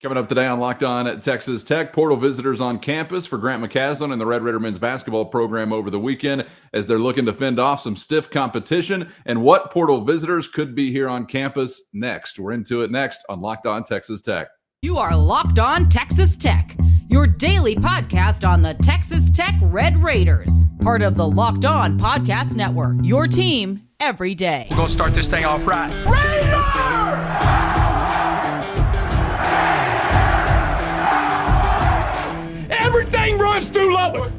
Coming up today on Locked On at Texas Tech, portal visitors on campus for Grant McCasland and the Red Raider men's basketball program over the weekend as they're looking to fend off some stiff competition, and what portal visitors could be here on campus next. We're into it next on Locked On Texas Tech. You are Locked On Texas Tech, your daily podcast on the Texas Tech Red Raiders, part of the Locked On Podcast Network, your team every day. We're going to start this thing off right. Raider! Everything runs through Lubbock.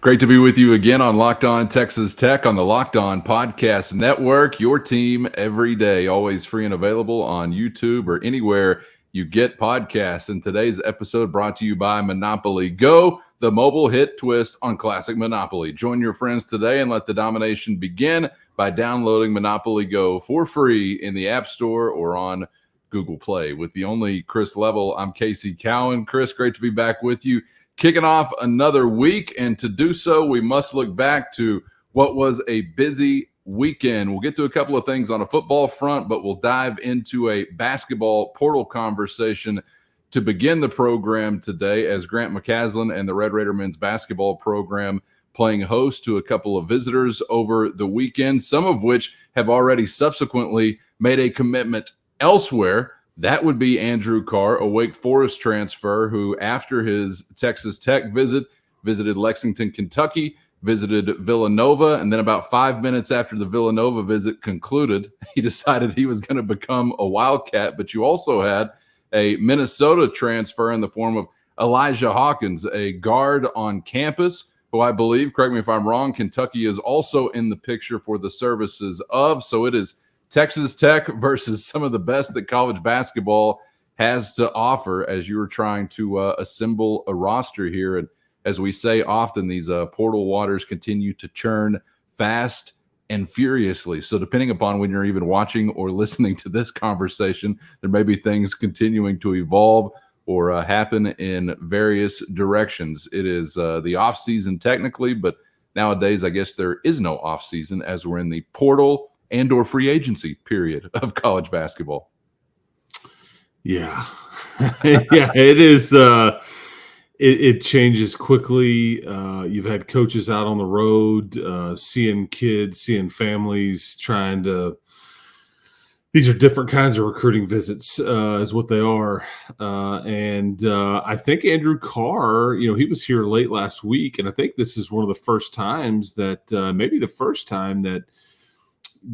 Great to be with you again on Locked On Texas Tech on the Locked On Podcast Network, your team every day, always free and available on YouTube or anywhere you get podcasts. And today's episode brought to you by Monopoly Go, the mobile hit twist on classic Monopoly. Join your friends today and let the domination begin by downloading Monopoly Go for free in the App Store or on Google Play. With the only Chris Level, I'm Casey Cowan. Chris, great to be back with you. Kicking off another week, and to do so, we must look back to what was a busy weekend. We'll get to a couple of things on a football front, but we'll dive into a basketball portal conversation to begin the program today as Grant McCasland and the Red Raider men's basketball program playing host to a couple of visitors over the weekend, some of which have already subsequently made a commitment elsewhere. That would be Andrew Carr, a Wake Forest transfer who, after his Texas Tech visit, visited Lexington, Kentucky, visited Villanova, and then about 5 minutes after the Villanova visit concluded, he decided he was going to become a Wildcat. But you also had a Minnesota transfer in the form of Elijah Hawkins, a guard on campus, who I believe, correct me if I'm wrong, Kentucky is also in the picture for the services of. So it is Texas Tech versus some of the best that college basketball has to offer as you were trying to assemble a roster here. And as we say often, these portal waters continue to churn fast and furiously. So depending upon when you're even watching or listening to this conversation, there may be things continuing to evolve or happen in various directions. It is the off season technically, but nowadays I guess there is no off season as we're in the portal and or free agency period of college basketball. Yeah. Yeah, it is. It changes quickly. You've had coaches out on the road, seeing kids, seeing families, trying to – these are different kinds of recruiting visits is what they are. And I think Andrew Carr, he was here late last week, and I think this is one of the first times that maybe the first time that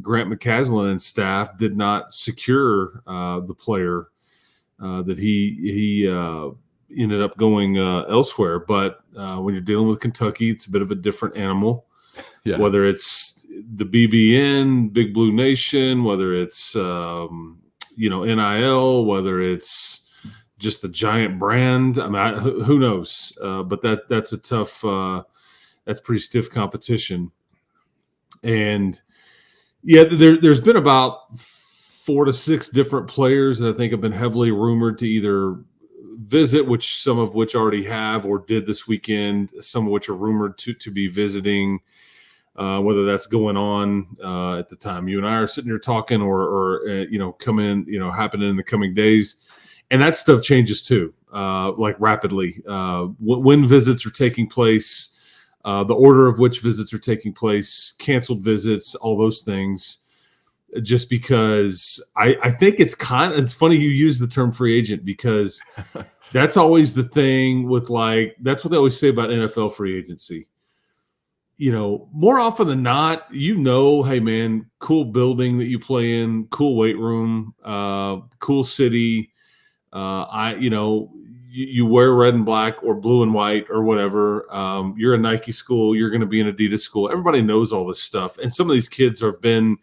Grant McCasland and staff did not secure the player that he ended up going elsewhere. But when you're dealing with Kentucky, it's a bit of a different animal. Yeah. Whether it's the BBN, Big Blue Nation, whether it's NIL, whether it's just the giant brand. I mean, who knows? But that's a tough. That's pretty stiff competition, and. Yeah, there's been about 4 to 6 different players that I think have been heavily rumored to either visit, which some of which already have or did this weekend, some of which are rumored to be visiting, whether that's going on at the time you and I are sitting here talking or coming in, happening in the coming days. And that stuff changes too, like rapidly. When visits are taking place, the order of which visits are taking place, canceled visits, all those things, just because I think it's funny you use the term free agent because that's always the thing with that's what they always say about NFL free agency. More often than not, hey man, cool building that you play in, cool weight room, cool city. You wear red and black or blue and white or whatever. You're a Nike school. You're going to be an Adidas school. Everybody knows all this stuff. And some of these kids have been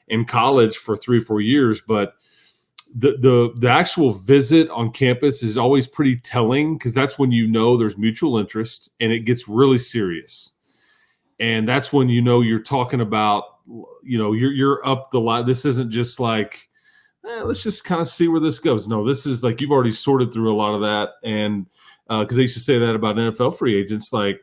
in college for 3 or 4 years, but the actual visit on campus is always pretty telling because that's when there's mutual interest and it gets really serious. And that's when you're talking about, you're up the line. This isn't just like, let's just kind of see where this goes. No, this is like you've already sorted through a lot of that. And because they used to say that about NFL free agents, like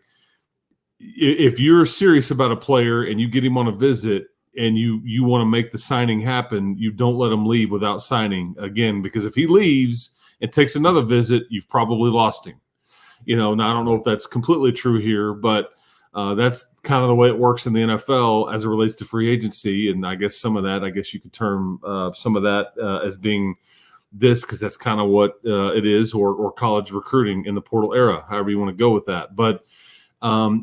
if you're serious about a player and you get him on a visit and you want to make the signing happen, you don't let him leave without signing again, because if he leaves and takes another visit, you've probably lost him. Now I don't know if that's completely true here, but that's kind of the way it works in the NFL as it relates to free agency. And I guess some of that, you could term some of that as being this, because that's kind of what it is, or college recruiting in the portal era, however you want to go with that. But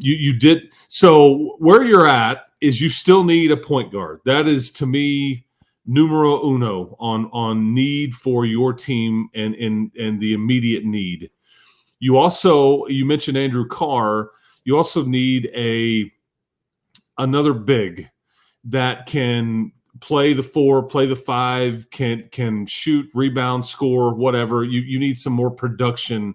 you did. So where you're at is you still need a point guard. That is, to me, numero uno on need for your team and the immediate need. You mentioned Andrew Carr. You also need another big that can play the 4, play the 5, can shoot, rebound, score, whatever. You need some more production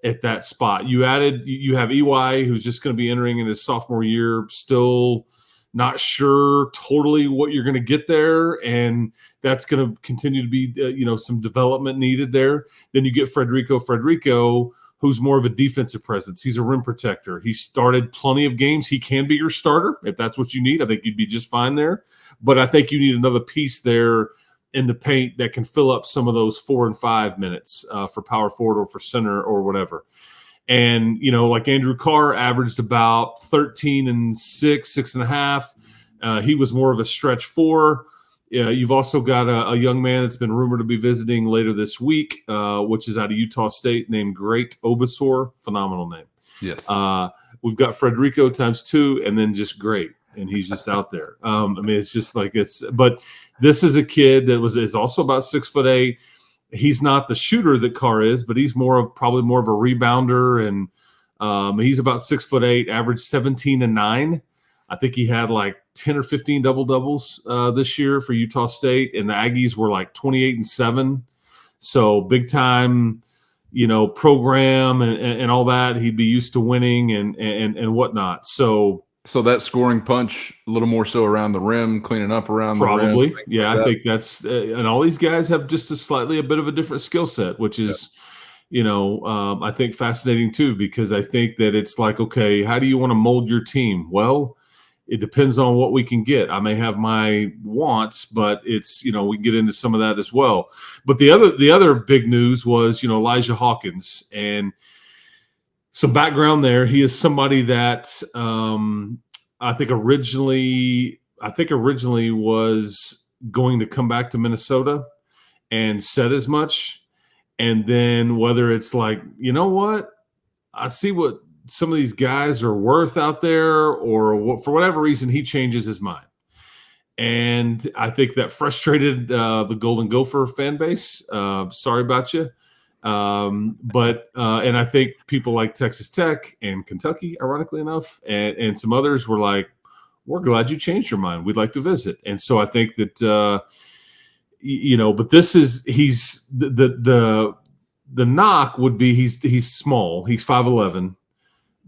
at that spot. You have EY, who's just going to be entering in his sophomore year, still not sure totally what you're going to get there, and that's going to continue to be some development needed there. Then you get Frederico, who's more of a defensive presence. He's a rim protector. He started plenty of games. He can be your starter if that's what you need. I think you'd be just fine there. But I think you need another piece there in the paint that can fill up some of those 4 and 5 minutes for power forward or for center or whatever. And, like Andrew Carr averaged about 13 and 6.5. He was more of a stretch 4. You've also got a young man that's been rumored to be visiting later this week, which is out of Utah State, named Great Obasor. Phenomenal name. Yes. We've got Frederico times 2, and then just Great, and he's just out there. It's just like but this is a kid that is also about 6'8". He's not the shooter that Carr is, but he's probably more of a rebounder, and he's about 6'8", average 17 and 9. I think he had like 10 or 15 double-doubles this year for Utah State, and the Aggies were like 28 and 7. So big time, program and all that. He'd be used to winning and whatnot. So that scoring punch, a little more so around the rim, cleaning up around the rim. Probably, yeah. I think that's and all these guys have just a bit of a different skill set, which is, I think fascinating too, because I think that it's like, okay, how do you want to mold your team? Well, it depends on what we can get. I may have my wants, but it's, we can get into some of that as well. But the other big news was, Elijah Hawkins, and some background there. He is somebody that I think originally was going to come back to Minnesota, and said as much. And then whether it's like, what, I see what some of these guys are worth out there, or for whatever reason, he changes his mind. And I think that frustrated the Golden Gopher fan base. Sorry about you. But I think people like Texas Tech and Kentucky, ironically enough, and some others were like, we're glad you changed your mind. We'd like to visit. And so I think that, but he's the knock would be he's small. He's 5'11".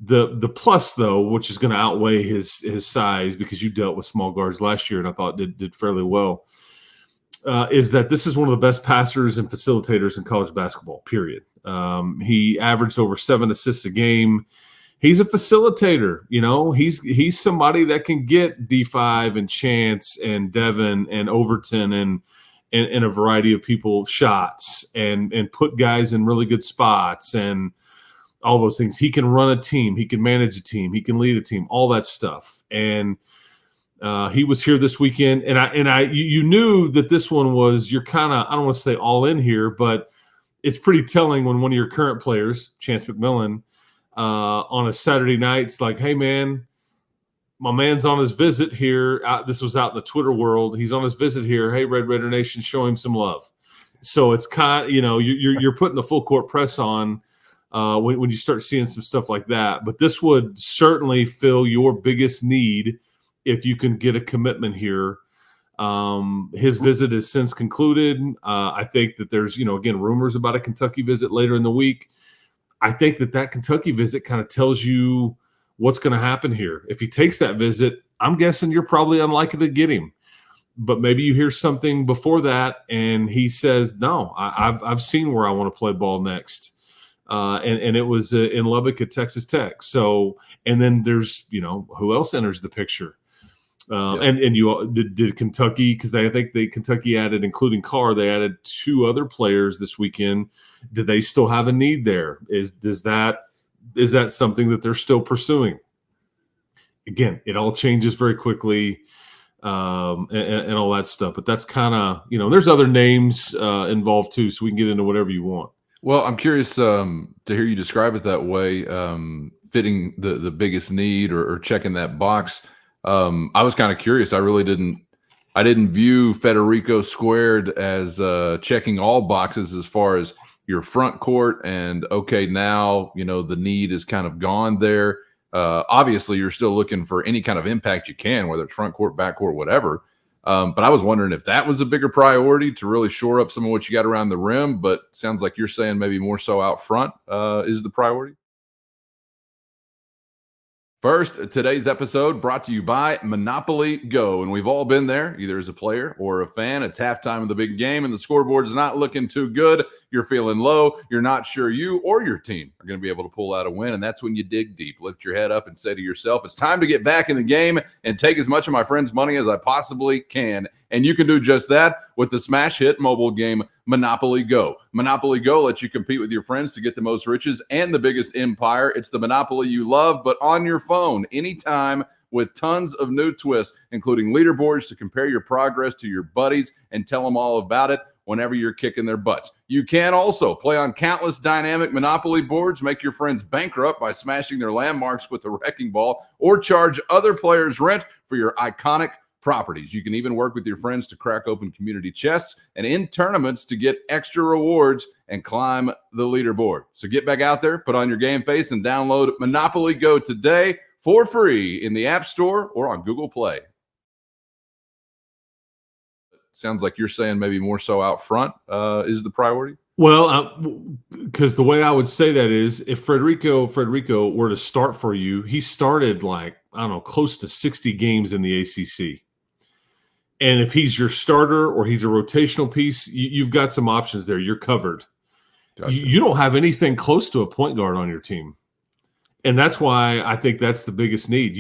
The plus, though, which is going to outweigh his size, because you dealt with small guards last year and I thought did fairly well, is that this is one of the best passers and facilitators in college basketball, period. He averaged over 7 assists a game. He's a facilitator. He's somebody that can get D5 and Chance and Devin and Overton and a variety of people shots and put guys in really good spots and all those things. He can run a team. He can manage a team. He can lead a team, all that stuff. And he was here this weekend. And you knew that this one was, you're kind of, I don't want to say all in here, but it's pretty telling when one of your current players, Chance McMillan, on a Saturday night, it's like, hey, man, my man's on his visit here. This was out in the Twitter world. He's on his visit here. Hey, Red Raider Nation, show him some love. So it's kind of, you're putting the full court press on when you start seeing some stuff like that. But this would certainly fill your biggest need if you can get a commitment here. His visit is since concluded. I think that there's, again, rumors about a Kentucky visit later in the week. I think that Kentucky visit kind of tells you what's going to happen here. If he takes that visit, I'm guessing you're probably unlikely to get him. But maybe you hear something before that and he says, no, I've seen where I want to play ball next. And it was in Lubbock at Texas Tech. So, and then there's, who else enters the picture? And you did Kentucky, because I think Kentucky added, including Carr, they added 2 other players this weekend. Do they still have a need there? Is that something that they're still pursuing? Again, it all changes very quickly, and all that stuff. But that's kind of, there's other names involved too, so we can get into whatever you want. Well, I'm curious to hear you describe it that way, fitting the biggest need or checking that box. I was kind of curious. I didn't view Federico Squared as checking all boxes as far as your front court and okay, now the need is kind of gone there. Obviously, you're still looking for any kind of impact you can, whether it's front court, back court, whatever. But I was wondering if that was a bigger priority to really shore up some of what you got around the rim. But sounds like you're saying maybe more so out front is the priority. First, today's episode brought to you by Monopoly Go. And we've all been there, either as a player or a fan. It's halftime of the big game, and the scoreboard's not looking too good. You're feeling low. You're not sure you or your team are going to be able to pull out a win. And that's when you dig deep, lift your head up, and say to yourself, it's time to get back in the game and take as much of my friends' money as I possibly can. And you can do just that with the smash hit mobile game Monopoly Go. Monopoly Go lets you compete with your friends to get the most riches and the biggest empire. It's the Monopoly you love, but on your phone, anytime, with tons of new twists, including leaderboards to compare your progress to your buddies and tell them all about it whenever you're kicking their butts. You can also play on countless dynamic Monopoly boards, make your friends bankrupt by smashing their landmarks with a wrecking ball, or charge other players rent for your iconic properties. You can even work with your friends to crack open community chests and in tournaments to get extra rewards and climb the leaderboard. So get back out there, put on your game face, and download Monopoly Go today for free in the App Store or on Google Play. Sounds like you're saying maybe more so out front is the priority? Well, because the way I would say that is, if Federico were to start for you, he started close to 60 games in the ACC. And if he's your starter or he's a rotational piece, you've got some options there. You're covered. Gotcha. You don't have anything close to a point guard on your team. And that's why I think that's the biggest need.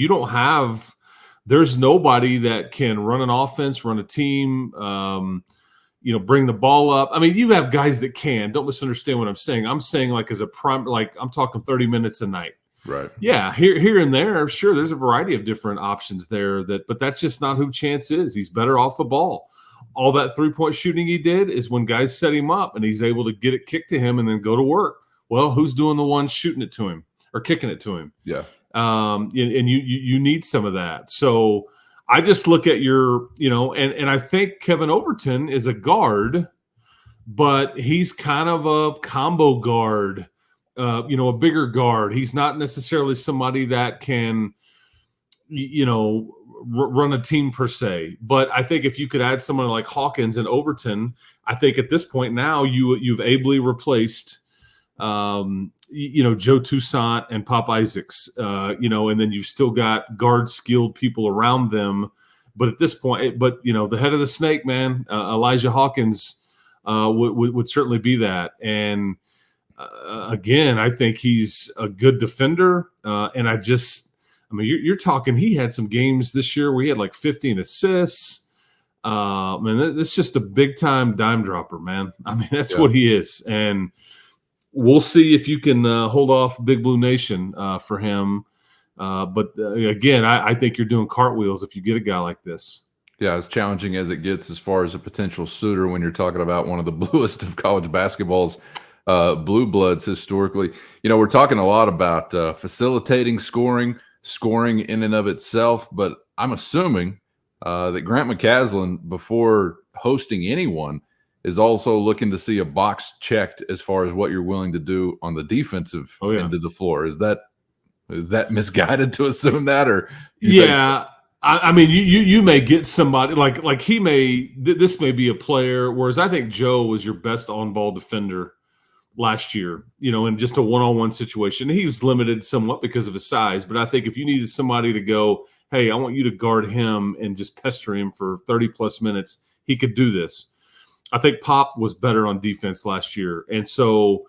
There's nobody that can run an offense, run a team, bring the ball up. I mean, you have guys that can. Don't misunderstand what I'm saying. I'm saying as a prime, I'm talking 30 minutes a night. Right. Yeah, here and there, sure, there's a variety of different options there, but that's just not who Chance is. He's better off the ball. All that three-point shooting he did is when guys set him up and he's able to get it kicked to him and then go to work. Well, who's doing the one shooting it to him or kicking it to him? Yeah. And you need some of that. So I just look at your, and I think Kevin Overton is a guard, but he's kind of a combo guard. A bigger guard. He's not necessarily somebody that can, run a team per se. But I think if you could add someone like Hawkins and Overton, I think at this point now you've ably replaced, Joe Toussaint and Pop Isaacs, and then you've still got guard skilled people around them. But at this point, the head of the snake, man, Elijah Hawkins would certainly be that. And again, I think he's a good defender. And you're talking, he had some games this year where he had like 15 assists. That's just a big time dime dropper, man. I mean, that's what he is. And we'll see if you can hold off Big Blue Nation for him. Again, I think you're doing cartwheels if you get a guy like this. Yeah, as challenging as it gets as far as a potential suitor when you're talking about one of the bluest of college basketball's blue bloods historically. We're talking a lot about facilitating scoring in and of itself, but I'm assuming that Grant McCaslin, before hosting anyone, is also looking to see a box checked as far as what you're willing to do on the defensive end of the floor. Is that misguided to assume that, or yeah? You may get somebody like he may. This may be a player. Whereas I think Joe was your best on-ball defender last year. In just a one-on-one situation, he was limited somewhat because of his size. But I think if you needed somebody to go, hey, I want you to guard him and just pester him for 30+ minutes, he could do this. I think Pop was better on defense last year, and so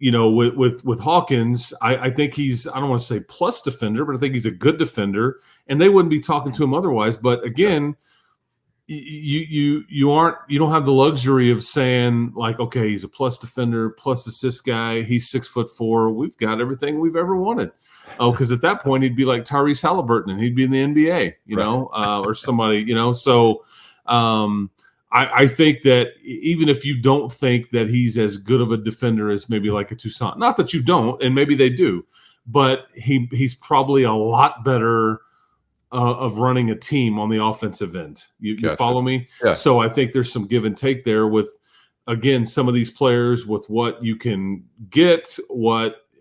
with Hawkins, I think he's, I don't want to say plus defender, but I think he's a good defender, and they wouldn't be talking to him otherwise. But again, you don't have the luxury of saying like, okay, he's a plus defender, plus assist guy, he's 6'4", we've got everything we've ever wanted. Oh, because at that point he'd be like Tyrese Halliburton and he'd be in the NBA, or somebody, So I think that even if you don't think that he's as good of a defender as maybe like a Toussaint, not that you don't, and maybe they do, but he's probably a lot better of running a team on the offensive end. You follow me? Yeah. So I think there's some give and take there with, again, some of these players with what you can get,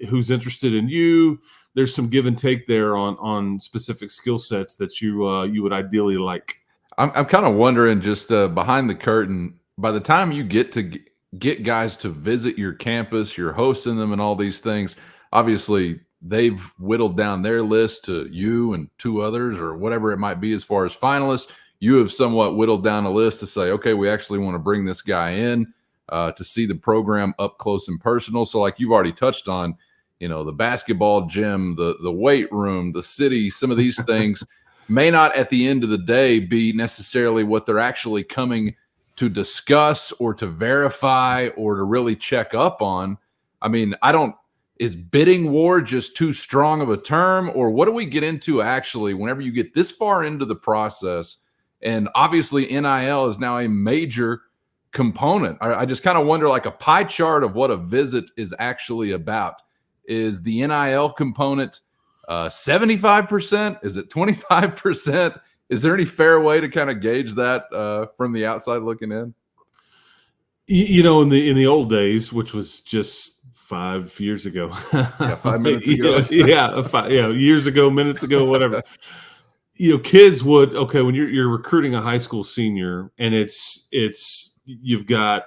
who's interested in you. There's some give and take there on specific skill sets that you would ideally like. I'm kind of wondering, just behind the curtain, by the time you get to get guys to visit your campus, you're hosting them and all these things, obviously they've whittled down their list to you and 2 others or whatever it might be as far as finalists. You have somewhat whittled down a list to say, okay, we actually want to bring this guy in to see the program up close and personal. So like you've already touched on, the basketball gym, the weight room, the city, some of these things may not at the end of the day be necessarily what they're actually coming to discuss or to verify or to really check up on. I mean, is bidding war just too strong of a term, or what do we get into actually whenever you get this far into the process? And obviously NIL is now a major component. I just kind of wonder, like a pie chart of what a visit is actually about. Is the NIL component 75%? Is it 25%? Is there any fair way to kind of gauge that from the outside looking in? In the old days, which was just 5 years ago, 5 minutes ago, years ago, minutes ago, whatever. Kids would, when you're recruiting a high school senior, and he's got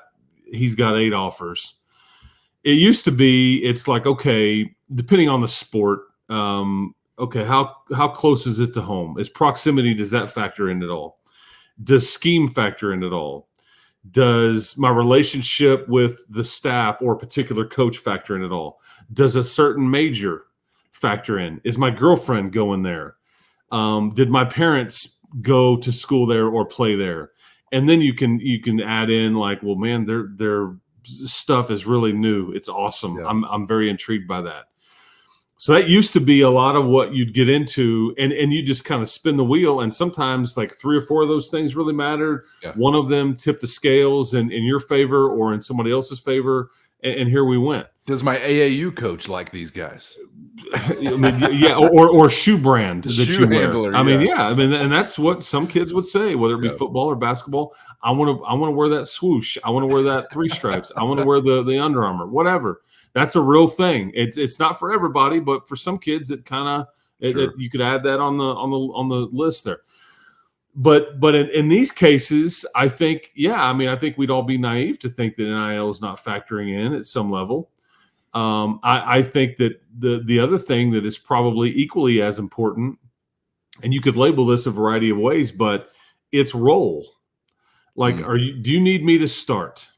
8 offers. It used to be, it's like, okay, depending on the sport, how close is it to home? Is proximity, does that factor in at all? Does scheme factor in at all? Does my relationship with the staff or a particular coach factor in at all? Does a certain major factor in? Is my girlfriend going there? Did my parents go to school there or play there? And then you can add in like, well, man, their stuff is really new. It's awesome. Yeah. I'm very intrigued by that. So that used to be a lot of what you'd get into, and you just kind of spin the wheel. And sometimes like 3 or 4 of those things really mattered. Yeah. One of them tipped the scales in your favor or in somebody else's favor. And here we went. Does my AAU coach like these guys? I mean, yeah, or shoe brand that shoe you wear. Handler, and that's what some kids would say, whether it be football or basketball. I want to wear that swoosh. I want to wear that 3 stripes. I want to wear the Under Armour. Whatever. That's a real thing. It's not for everybody, but for some kids, it kind of you could add that on the list there. But in these cases, I think we'd all be naive to think that NIL is not factoring in at some level. I think that the other thing that is probably equally as important, and you could label this a variety of ways, but it's role. Like, do you need me to start?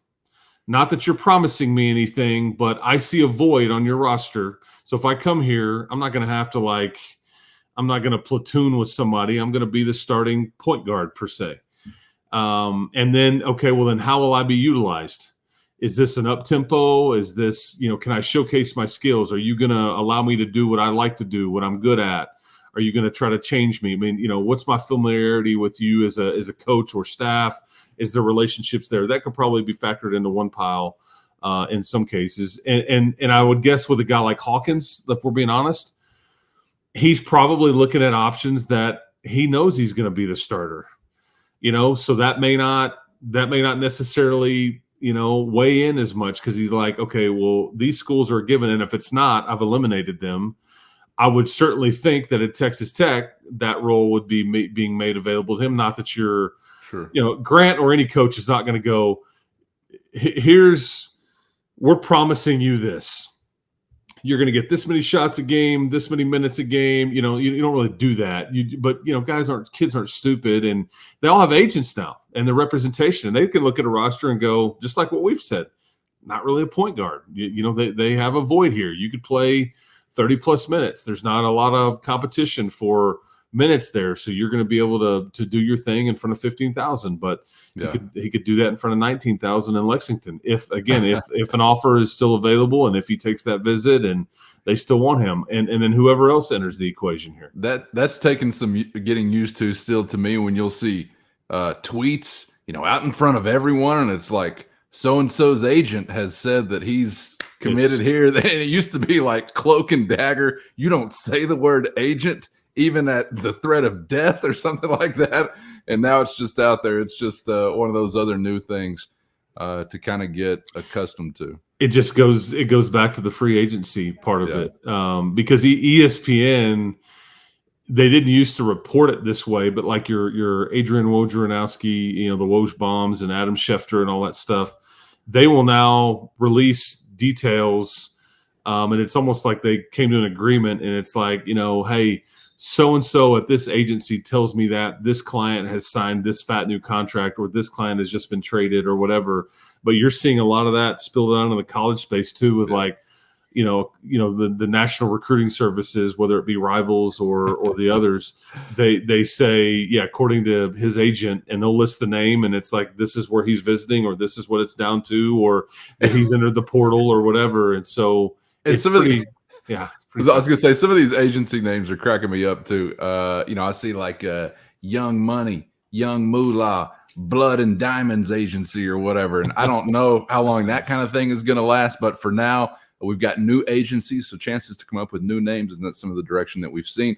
Not that you're promising me anything, but I see a void on your roster. So if I come here, I'm not going to platoon with somebody. I'm going to be the starting point guard per se. And then, then how will I be utilized? Is this an up-tempo? Is this, can I showcase my skills? Are you going to allow me to do what I like to do, what I'm good at? Are you going to try to change me? I mean, what's my familiarity with you as a coach or staff? Is there relationships there? That could probably be factored into one pile in some cases. And I would guess with a guy like Hawkins, if we're being honest, he's probably looking at options that he knows he's going to be the starter. So that may not necessarily weigh in as much, because he's like, okay, well, these schools are given, and if it's not, I've eliminated them. I would certainly think that at Texas Tech, that role would be being made available to him. Not that you're, sure, Grant or any coach is not going to go, we're promising you this. You're going to get this many shots a game, this many minutes a game. You don't really do that. But kids aren't stupid, and they all have agents now and the representation, and they can look at a roster and go, just like what we've said, not really a point guard. They have a void here. You could play 30-plus minutes. There's not a lot of competition for minutes there, so you're going to be able to do your thing in front of 15,000. But he could do that in front of 19,000 in Lexington. If an offer is still available, and if he takes that visit and they still want him, and then whoever else enters the equation here. That's taken some getting used to still to me, when you'll see tweets, out in front of everyone, and it's like so-and-so's agent has said that he's committed here. And it used to be like cloak and dagger. You don't say the word agent even at the threat of death or something like that. And now it's just out there. It's just one of those other new things to kind of get accustomed to. It goes back to the free agency part of it, because ESPN, they didn't used to report it this way, but like your Adrian Wojnarowski, the Woj bombs and Adam Schefter and all that stuff, they will now release details, and it's almost like they came to an agreement, and it's like, hey, so-and-so at this agency tells me that this client has signed this fat new contract, or this client has just been traded, or whatever. But you're seeing a lot of that spilled out into the college space too, with like, the national recruiting services, whether it be Rivals or the others, they say, according to his agent, and they'll list the name, and it's like, this is where he's visiting, or this is what it's down to, or that he's entered the portal or whatever. And so it's pretty. I was going to say, some of these agency names are cracking me up too. I see like Young Money, Young Moolah, Blood and Diamonds Agency or whatever. And I don't know how long that kind of thing is going to last. But for now, we've got new agencies, so chances to come up with new names, and that's some of the direction that we've seen.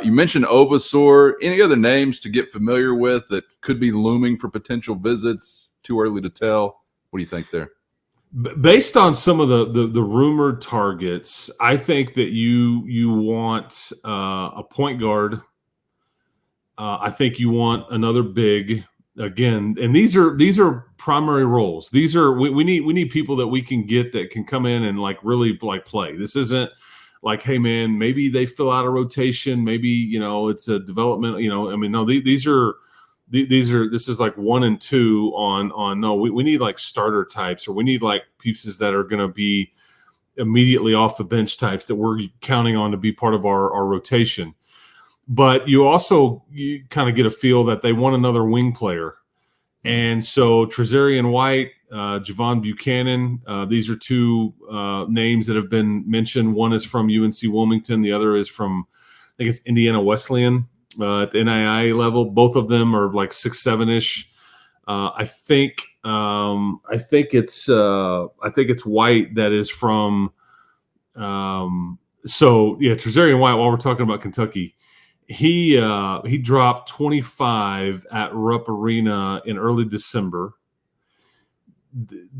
You mentioned Obasor. Any other names to get familiar with that could be looming for potential visits? Too early to tell. What do you think there? Based on some of the rumored targets, I think that you want a point guard. I think you want another big again, and these are primary roles. These are we need people that we can get that can come in and like really like play. This isn't like, hey man, maybe they fill out a rotation, maybe it's a development. No, this is like 1 and 2 on no, we need like starter types, or we need like pieces that are going to be immediately off the bench types that we're counting on to be part of our rotation. But you kind of get a feel that they want another wing player. And so Trezarian White, Javon Buchanan, these are two names that have been mentioned. One is from UNC Wilmington. The other is from, I think it's Indiana Wesleyan. At the NII level, both of them are like 6'7" I think it's White that is from. Trezarian White. While we're talking about Kentucky, he dropped 25 at Rupp Arena in early December.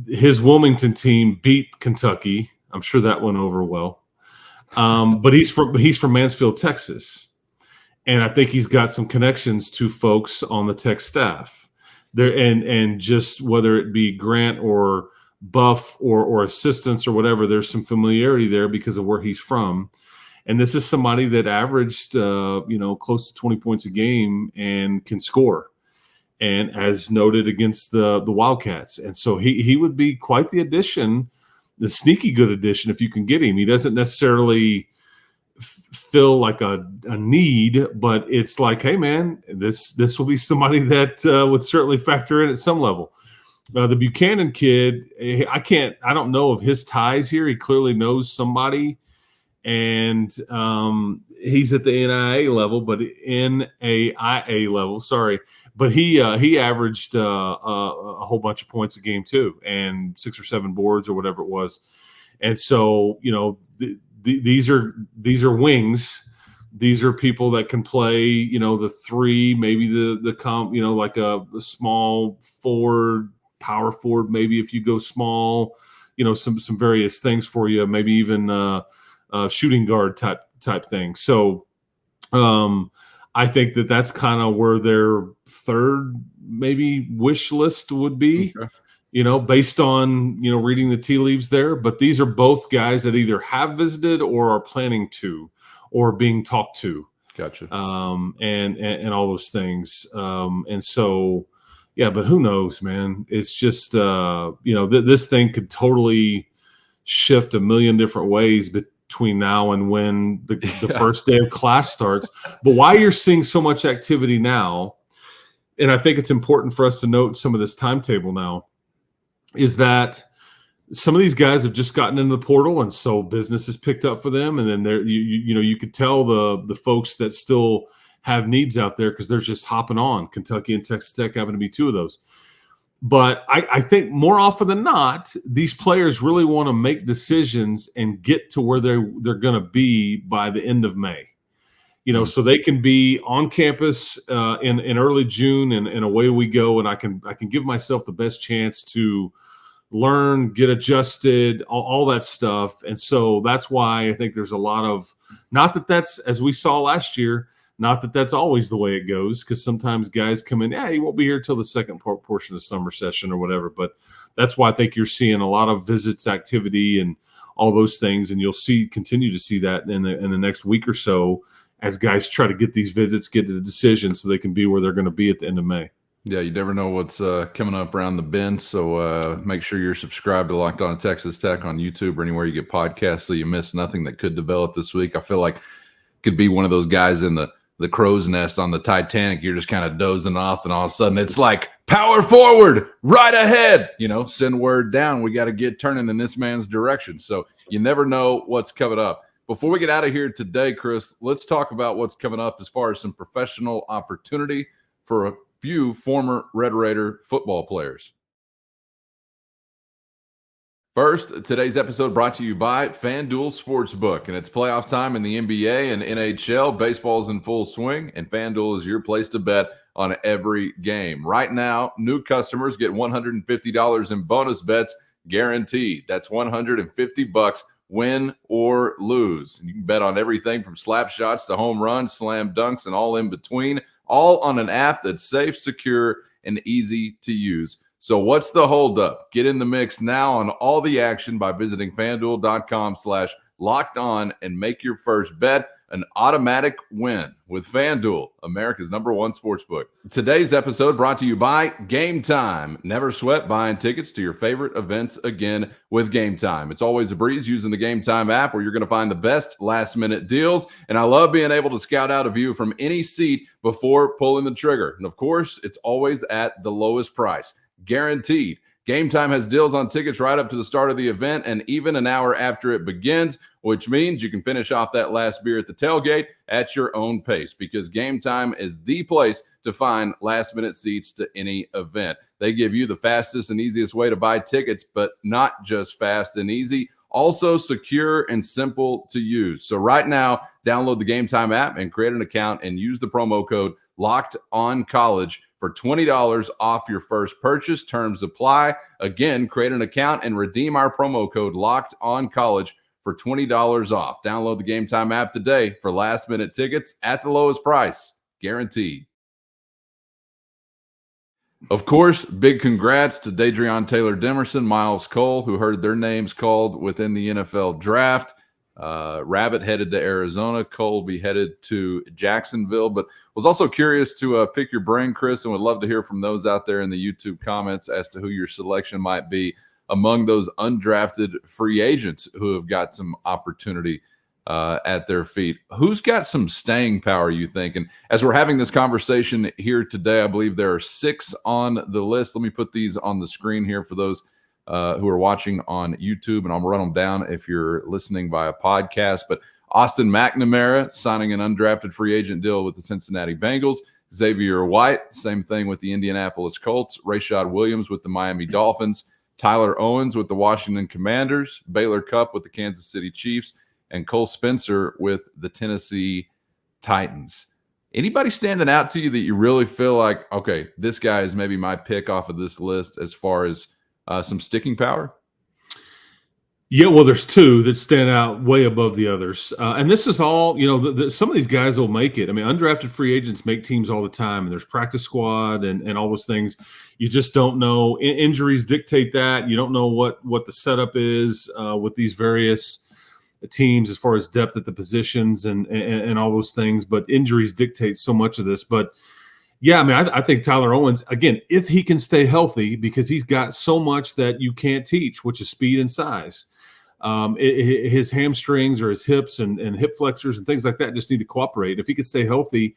His Wilmington team beat Kentucky. I'm sure that went over well. But he's from Mansfield, Texas. And I think he's got some connections to folks on the Tech staff there, and just whether it be Grant or Buff or assistants or whatever, there's some familiarity there because of where he's from. And this is somebody that averaged, close to 20 points a game and can score, and as noted against the Wildcats. And so he would be quite the addition, the sneaky good addition if you can get him. He doesn't necessarily feel like a need, but it's like, hey man, this will be somebody that would certainly factor in at some level. The Buchanan kid, I don't know of his ties here. He clearly knows somebody, and he's at the NAIA level, but NAIA level, sorry. But he averaged a whole bunch of points a game too, and 6 or 7 boards or whatever it was. And so, these are wings. These are people that can play, the 3, maybe the like a small forward, power forward, maybe if you go small, some various things for you, maybe even shooting guard type thing. So I think that's kind of where their third maybe wish list would be. Okay. Based on, reading the tea leaves there. But these are both guys that either have visited or are planning to or being talked to. Gotcha. And all those things. And so, Yeah, but who knows, man? It's just this thing could totally shift a million different ways between now and when the first day of class starts. But why you're seeing so much activity now, and I think it's important for us to note some of this timetable now, is that some of these guys have just gotten into the portal, and so business is picked up for them. And then you could tell the folks that still have needs out there because they're just hopping on. Kentucky and Texas Tech happen to be two of those. But I think more often than not, these players really want to make decisions and get to where they're going to be by the end of May. So they can be on campus in early June, and away we go. And I can give myself the best chance to learn, get adjusted, all that stuff. And so that's why I think there's a lot of, not that that's, as we saw last year, not that that's always the way it goes, because sometimes guys come in, he won't be here till the second portion of the summer session or whatever. But that's why I think you're seeing a lot of visits, activity, and all those things. And you'll continue to see that in the next week or so as guys try to get these visits, get to the decision so they can be where they're going to be at the end of May. Yeah, you never know what's coming up around the bend. So make sure you're subscribed to Locked On Texas Tech on YouTube or anywhere you get podcasts so you miss nothing that could develop this week. I feel like could be one of those guys in the crow's nest on the Titanic. You're just kind of dozing off, and all of a sudden it's like, power forward, right ahead. Send word down. We got to get turning in this man's direction. So you never know what's coming up. Before we get out of here today, Chris, let's talk about what's coming up as far as some professional opportunity for a few former Red Raider football players. First, today's episode brought to you by FanDuel Sportsbook, and it's playoff time in the NBA and NHL. Baseball's in full swing, and FanDuel is your place to bet on every game. Right now, new customers get $150 in bonus bets guaranteed. That's $150, win or lose. And you can bet on everything from slap shots to home runs, slam dunks, and all in between, all on an app that's safe, secure, and easy to use. So what's the holdup? Get in the mix now on all the action by visiting FanDuel.com/lockedon and make your first bet an automatic win with FanDuel, America's #1 sportsbook. Today's episode brought to you by Gametime. Never sweat buying tickets to your favorite events again with Gametime. It's always a breeze using the Gametime app where you're going to find the best last-minute deals. And I love being able to scout out a view from any seat before pulling the trigger. And of course, it's always at the lowest price. Guaranteed. Gametime has deals on tickets right up to the start of the event and even an hour after it begins, which means you can finish off that last beer at the tailgate at your own pace, because Gametime is the place to find last-minute seats to any event. They give you the fastest and easiest way to buy tickets, but not just fast and easy, also secure and simple to use. So right now, download the Gametime app and create an account and use the promo code LOCKEDONCollege for $20 off your first purchase. Terms apply. Again, create an account and redeem our promo code LOCKEDONCollege for $20 off. Download the Gametime app today for last-minute tickets at the lowest price, guaranteed. Of course, big congrats to Dadrion Taylor-Demerson, Miles Cole, who heard their names called within the NFL draft. Rabbit headed to Arizona. Cole be headed to Jacksonville, but was also curious to pick your brain, Chris, and would love to hear from those out there in the YouTube comments as to who your selection might be among those undrafted free agents who have got some opportunity at their feet. Who's got some staying power, you think? And as we're having this conversation here today, I believe there are 6 on the list. Let me put these on the screen here for those who are watching on YouTube, and I'll run them down if you're listening via podcast. But Austin McNamara signing an undrafted free agent deal with the Cincinnati Bengals. Xavier White, same thing with the Indianapolis Colts. Rashad Williams with the Miami Dolphins. Tyler Owens with the Washington Commanders. Baylor Cupp with the Kansas City Chiefs. And Cole Spencer with the Tennessee Titans. Anybody standing out to you that you really feel like, okay, this guy is maybe my pick off of this list as far as some sticking power? Yeah, well, there's 2 that stand out way above the others. And this is all, some of these guys will make it. I mean, undrafted free agents make teams all the time, and there's practice squad and all those things. You just don't know. Injuries dictate that. You don't know what the setup is with these various teams as far as depth at the positions and all those things. But injuries dictate so much of this. But Yeah, I mean, I think Tyler Owens, again, if he can stay healthy, because he's got so much that you can't teach, which is speed and size. His hamstrings or his hips and hip flexors and things like that just need to cooperate. If he can stay healthy,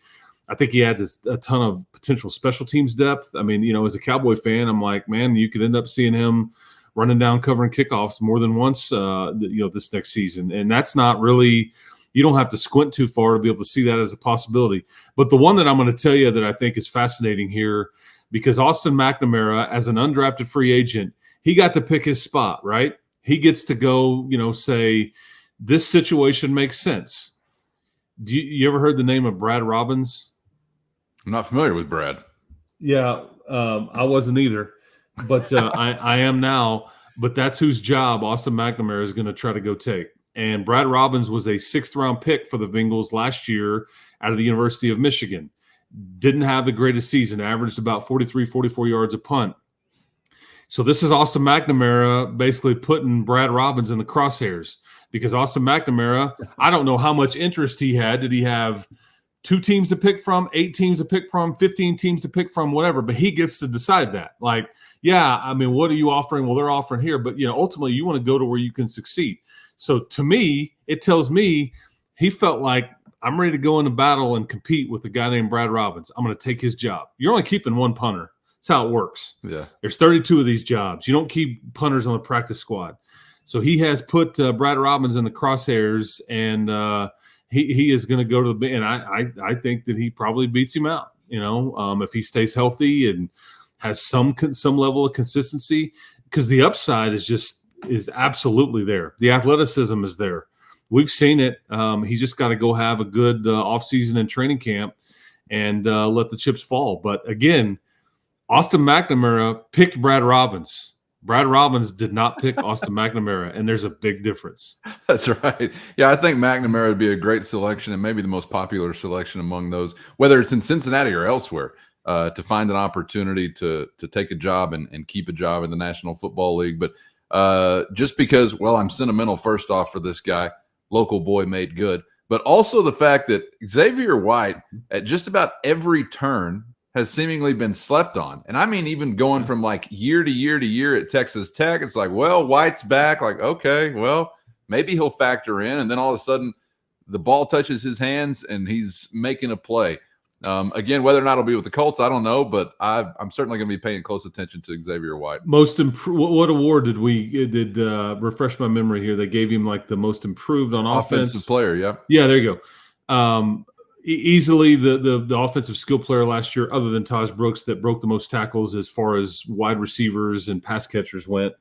I think he adds a ton of potential special teams depth. I mean, as a Cowboy fan, I'm like, man, you could end up seeing him running down covering kickoffs more than once, this next season. And that's not really – you don't have to squint too far to be able to see that as a possibility. But the one that I'm going to tell you that I think is fascinating here, because Austin McNamara, as an undrafted free agent, he got to pick his spot, right? He gets to go, say, this situation makes sense. You ever heard the name of Brad Robbins? I'm not familiar with Brad. Yeah, I wasn't either, but I am now. But that's whose job Austin McNamara is going to try to go take. And Brad Robbins was a 6th-round pick for the Bengals last year out of the University of Michigan. Didn't have the greatest season, averaged about 43, 44 yards a punt. So this is Austin McNamara basically putting Brad Robbins in the crosshairs, because Austin McNamara, I don't know how much interest he had. Did he have 2 teams to pick from, 8 teams to pick from, 15 teams to pick from, whatever, but he gets to decide that. Like, yeah, I mean, what are you offering? Well, they're offering here, but ultimately you want to go to where you can succeed. So to me, it tells me he felt like, I'm ready to go into battle and compete with a guy named Brad Robbins. I'm going to take his job. You're only keeping one punter. That's how it works. Yeah. There's 32 of these jobs. You don't keep punters on the practice squad. So he has put Brad Robbins in the crosshairs, and he is going to go to the – and I think that he probably beats him out, if he stays healthy and has some level of consistency, because the upside is absolutely there. The athleticism is there. We've seen it. He's just got to go have a good offseason and training camp and let the chips fall. But again, Austin McNamara picked Brad Robbins. Brad Robbins did not pick Austin McNamara, and there's a big difference. That's right. Yeah, I think McNamara would be a great selection, and maybe the most popular selection among those, whether it's in Cincinnati or elsewhere, to find an opportunity to take a job and keep a job in the National Football League. But just because, I'm sentimental first off for this guy, local boy made good, but also the fact that Xavier White at just about every turn has seemingly been slept on. And I mean, even going from like year to year to year at Texas Tech, it's like, White's back. Like, okay, maybe he'll factor in. And then all of a sudden the ball touches his hands and he's making a play. Again, whether or not it'll be with the Colts, I don't know, but I'm certainly going to be paying close attention to Xavier White. What award did refresh my memory here? They gave him like the most improved on offensive player. Yeah. Yeah, there you go. Easily the offensive skill player last year, other than Taj Brooks, that broke the most tackles as far as wide receivers and pass catchers went.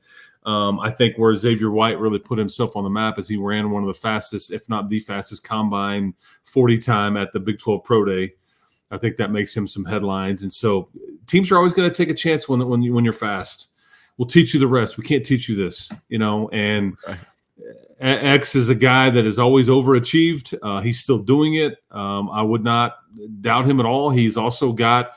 I think where Xavier White really put himself on the map is he ran one of the fastest, if not the fastest, combine 40 time at the Big 12 Pro Day. I think that makes him some headlines. And so teams are always going to take a chance when you're fast. We'll teach you the rest. We can't teach you this, and right. X is a guy that has always overachieved. He's still doing it. I would not doubt him at all. He's also got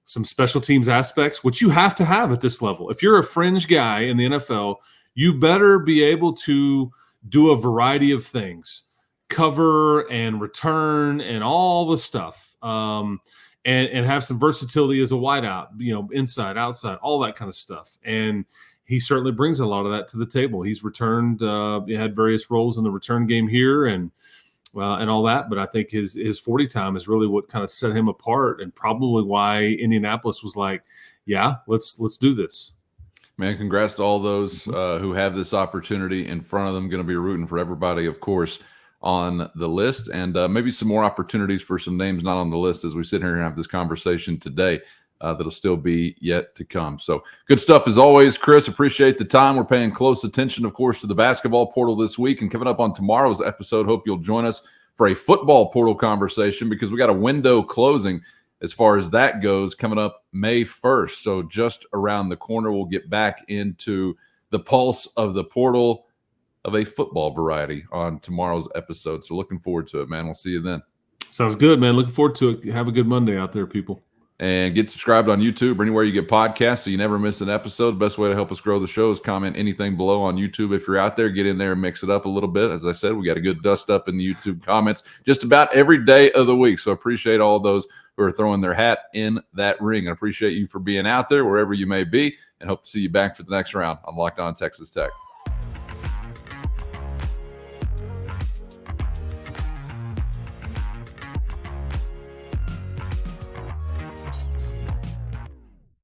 some special teams aspects, which you have to have at this level. If you're a fringe guy in the NFL, you better be able to do a variety of things, cover and return and all the stuff. And have some versatility as a wideout, inside, outside, all that kind of stuff. And he certainly brings a lot of that to the table. He's returned, he had various roles in the return game here and all that. But I think his 40 time is really what kind of set him apart, and probably why Indianapolis was like, yeah, let's do this. Man, congrats to all those who have this opportunity in front of them. Going to be rooting for everybody, of course, on the list, and maybe some more opportunities for some names not on the list as we sit here and have this conversation today that'll still be yet to come. So good stuff as always, Chris. Appreciate the time. We're paying close attention, of course, to the basketball portal this week, and coming up on tomorrow's episode, hope you'll join us for a football portal conversation, because we got a window closing as far as that goes coming up May 1st. So just around the corner, we'll get back into the pulse of the portal of a football variety on tomorrow's episode. So looking forward to it, man. We'll see you then. Sounds good, man. Looking forward to it. Have a good Monday out there, people. And get subscribed on YouTube or anywhere you get podcasts so you never miss an episode. Best way to help us grow the show is comment anything below on YouTube. If you're out there, get in there and mix it up a little bit. As I said, we got a good dust up in the YouTube comments just about every day of the week. So appreciate all those who are throwing their hat in that ring. I appreciate you for being out there wherever you may be, and hope to see you back for the next round on Locked On Texas Tech.